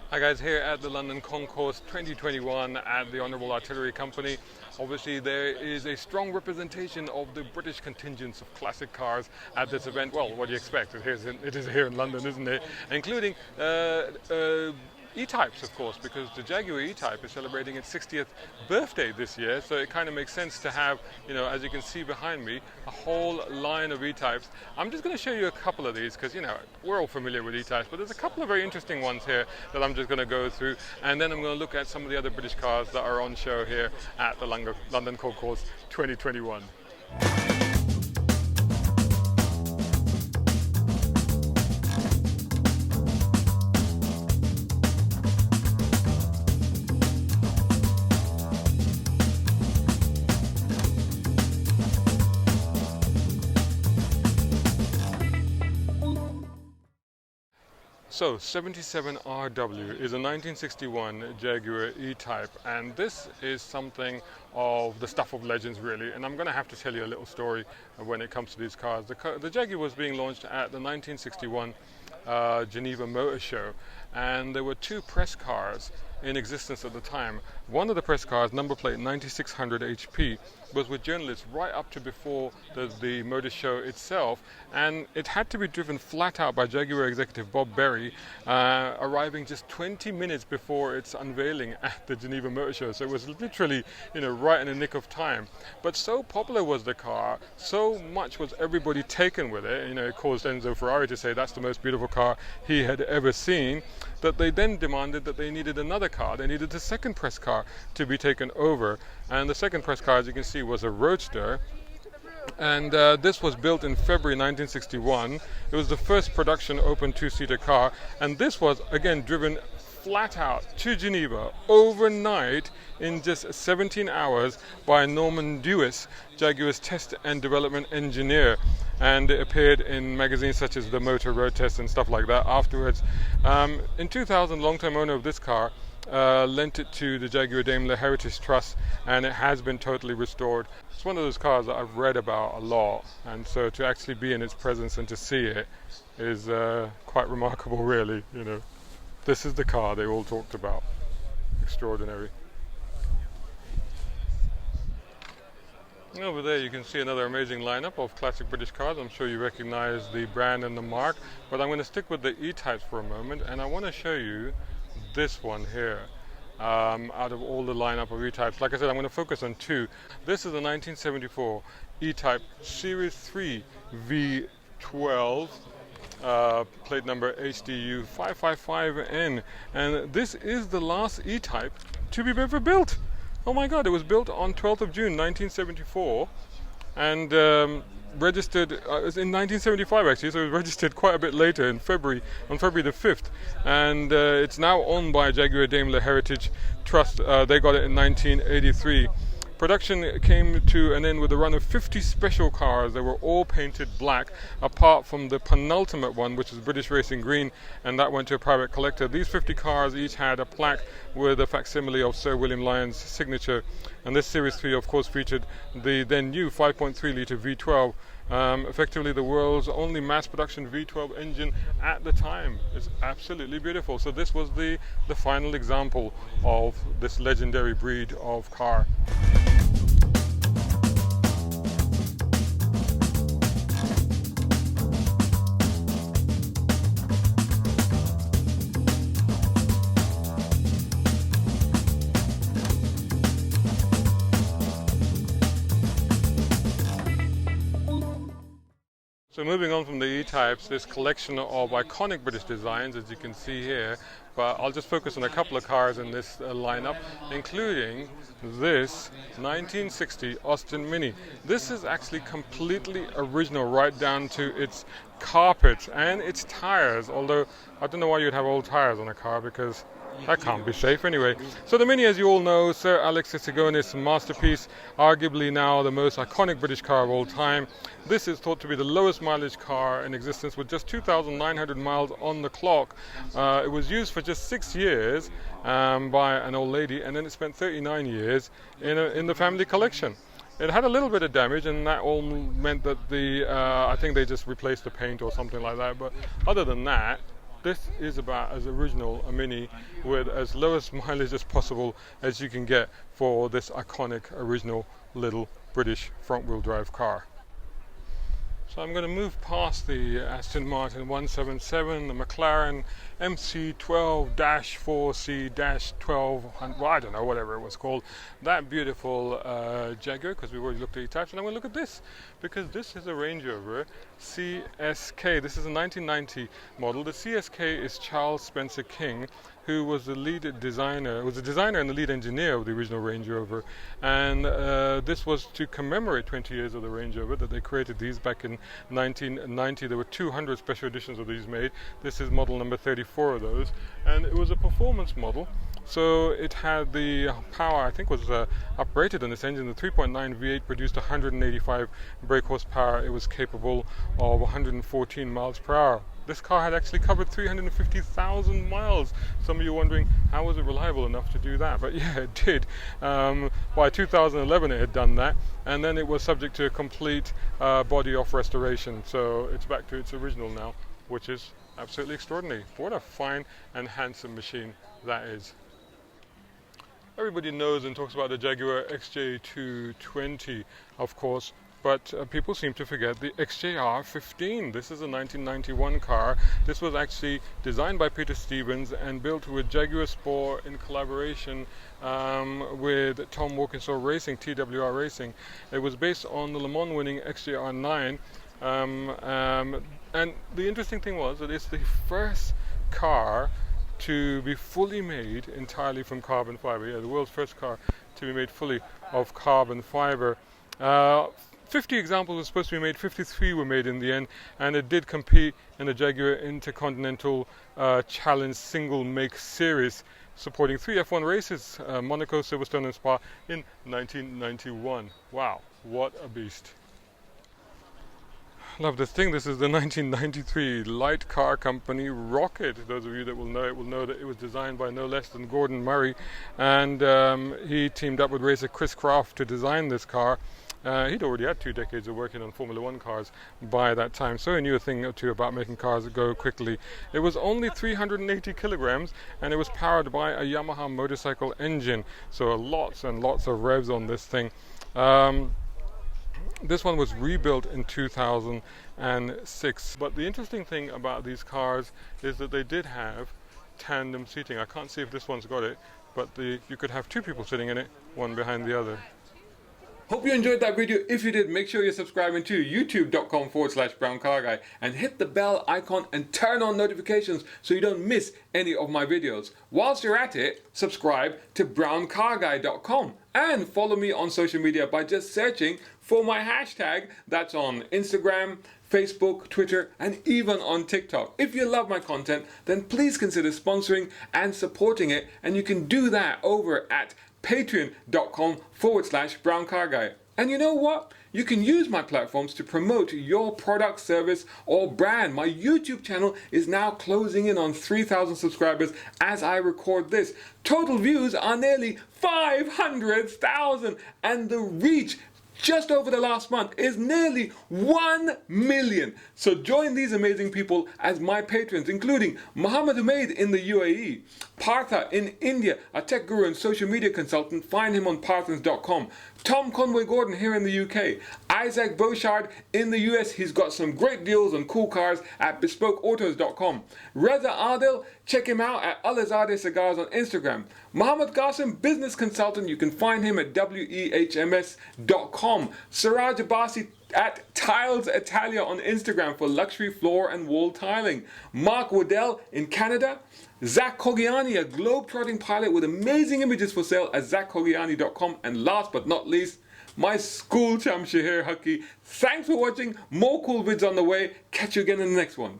Hi guys, here at the London Concours 2021 at the Honourable Artillery Company. Obviously there is a strong representation of the British contingents of classic cars at this event. Well, what do you expect? It is here in London, isn't it? Including E-Types, of course, because the Jaguar E-Type is celebrating its 60th birthday this year, so it kind of makes sense to have, as you can see behind me, a whole line of E-Types. I'm just going to show you a couple of these because, we're all familiar with E-Types, but there's a couple of very interesting ones here that I'm just going to go through, and then I'm going to look at some of the other British cars that are on show here at the London Concours 2021. So 77RW is a 1961 Jaguar E-Type, and this is something of the stuff of legends really, and I'm going to have to tell you a little story when it comes to these cars. The Jaguar was being launched at the 1961 Geneva Motor Show, and there were two press cars in existence at the time. One of the press cars, number plate 9600 HP, was with journalists right up to before the motor show itself, and it had to be driven flat out by Jaguar executive Bob Berry, arriving just 20 minutes before its unveiling at the Geneva Motor Show. So it was literally, right in the nick of time. But so popular was the car, so much was everybody taken with it, it caused Enzo Ferrari to say that's the most beautiful car he had ever seen, that they then demanded that they needed another car. They needed a second press car to be taken over, and the second press car, as you can see, was a Roadster, and this was built in February 1961. It was the first production open two-seater car, and this was again driven flat out to Geneva overnight in just 17 hours by Norman Dewis, Jaguar's test and development engineer, and it appeared in magazines such as the Motor Road Test and stuff like that afterwards. In 2000, long-term owner of this car lent it to the Jaguar Daimler Heritage Trust, and it has been totally restored. It's one of those cars that I've read about a lot, and so to actually be in its presence and to see it is quite remarkable really. This is the car they all talked about. Extraordinary. And over there you can see another amazing lineup of classic British cars. I'm sure you recognize the brand and the mark, but I'm going to stick with the E-Types for a moment, and I want to show you this one here. Out of all the lineup of E-Types, like I said, I'm going to focus on two. This is a 1974 E-Type Series 3 V12, plate number HDU 555N, and this is the last E-Type to be ever built. Oh my God, it was built on 12th of June 1974, and registered in 1975 actually, so it was registered quite a bit later on February the 5th, and it's now owned by Jaguar Daimler Heritage Trust. They got it in 1983. Production came to an end with a run of 50 special cars. They were all painted black, apart from the penultimate one, which was British Racing Green, and that went to a private collector. These 50 cars each had a plaque with a facsimile of Sir William Lyon's signature, and this Series 3 of course featured the then new 5.3 litre V12, effectively the world's only mass production V12 engine at the time. It's absolutely beautiful. So this was the final example of this legendary breed of car. So moving on from the E-Types, this collection of iconic British designs, as you can see here, but I'll just focus on a couple of cars in this lineup, including this 1960 Austin Mini. This is actually completely original, right down to its carpet and its tires, although I don't know why you'd have old tires on a car, because that can't be safe anyway. So the Mini, as you all know, Sir Alex Sigonis' masterpiece, arguably now the most iconic British car of all time. This is thought to be the lowest mileage car in existence, with just 2,900 miles on the clock. It was used for just 6 years by an old lady, and then it spent 39 years in the family collection. It had a little bit of damage, and that all meant that I think they just replaced the paint or something like that. But other than that, this is about as original a Mini with as lowest mileage as possible as you can get for this iconic original little British front-wheel drive car. So I'm going to move past the Aston Martin 177, the McLaren MC12-4C-12, well, I don't know, whatever it was called, that beautiful Jaguar, because we've already looked at E-types, and I'm going to look at this, because this is a Range Rover CSK. This is a 1990 model. The CSK is Charles Spencer King, who was the lead designer, was the designer and the lead engineer of the original Range Rover, and this was to commemorate 20 years of the Range Rover that they created these back in 1990. There were 200 special editions of these made. This is model number 34 of those, and it was a performance model. So it had the power, I think, was uprated on this engine. The 3.9 V8 produced 185 brake horsepower. It was capable of 114 miles per hour. This car had actually covered 350,000 miles. Some of you are wondering, how was it reliable enough to do that? But yeah, it did. By 2011 it had done that, and then it was subject to a complete body off restoration. So it's back to its original now, which is absolutely extraordinary. What a fine and handsome machine that is. Everybody knows and talks about the Jaguar XJ220, of course, but people seem to forget the XJR15. This is a 1991 car. This was actually designed by Peter Stevens and built with Jaguar Sport in collaboration with Tom Walkinsaw Racing, TWR Racing. It was based on the Le Mans winning XJR9. And the interesting thing was that it's the first car to be fully made entirely from carbon fiber. Yeah, the world's first car to be made fully of carbon fiber. 50 examples were supposed to be made, 53 were made in the end, and it did compete in the Jaguar Intercontinental Challenge Single Make Series, supporting 3 F1 races, Monaco, Silverstone and Spa in 1991. Wow, what a beast. Love this thing. This is the 1993 light car company Rocket. Those of you that will know that it was designed by no less than Gordon Murray, and he teamed up with racer Chris Craft to design this car. He'd already had 2 decades of working on Formula One cars by that time, so he knew a thing or two about making cars that go quickly. It was only 380 kilograms, and it was powered by a Yamaha motorcycle engine, so lots and lots of revs on this thing. This one was rebuilt in 2006. But the interesting thing about these cars is that they did have tandem seating. I can't see if this one's got it, but you could have 2 people sitting in it, one behind the other. Hope you enjoyed that video. If you did, make sure you're subscribing to youtube.com/browncarguy and hit the bell icon and turn on notifications so you don't miss any of my videos. Whilst you're at it, subscribe to browncarguy.com and follow me on social media by just searching for my hashtag. That's on Instagram, Facebook, Twitter, and even on TikTok. If you love my content, then please consider sponsoring and supporting it, and you can do that over at patreon.com/browncarguy. And you know what? You can use my platforms to promote your product, service, or brand. My YouTube channel is now closing in on 3,000 subscribers as I record this. Total views are nearly 500,000, and the reach just over the last month is nearly 1 million. So join these amazing people as my patrons, including Mohammed Humaid in the UAE, Partha in India, a tech guru and social media consultant. Find him on parthans.com. Tom Conway Gordon here in the UK, Isaac Beauchard in the US. He's got some great deals on cool cars at bespokeautos.com. Reza Adil, check him out at Alizadeh Cigars on Instagram. Mohammed Qasim, business consultant. You can find him at wehms.com. Siraj Abbasi at Tiles Italia on Instagram for luxury floor and wall tiling. Mark Waddell in Canada. Zach Kogiani, a globe-trotting pilot with amazing images for sale at zachkogiani.com. And last but not least, my school chum Shaheer Hakki. Thanks for watching. More cool vids on the way. Catch you again in the next one.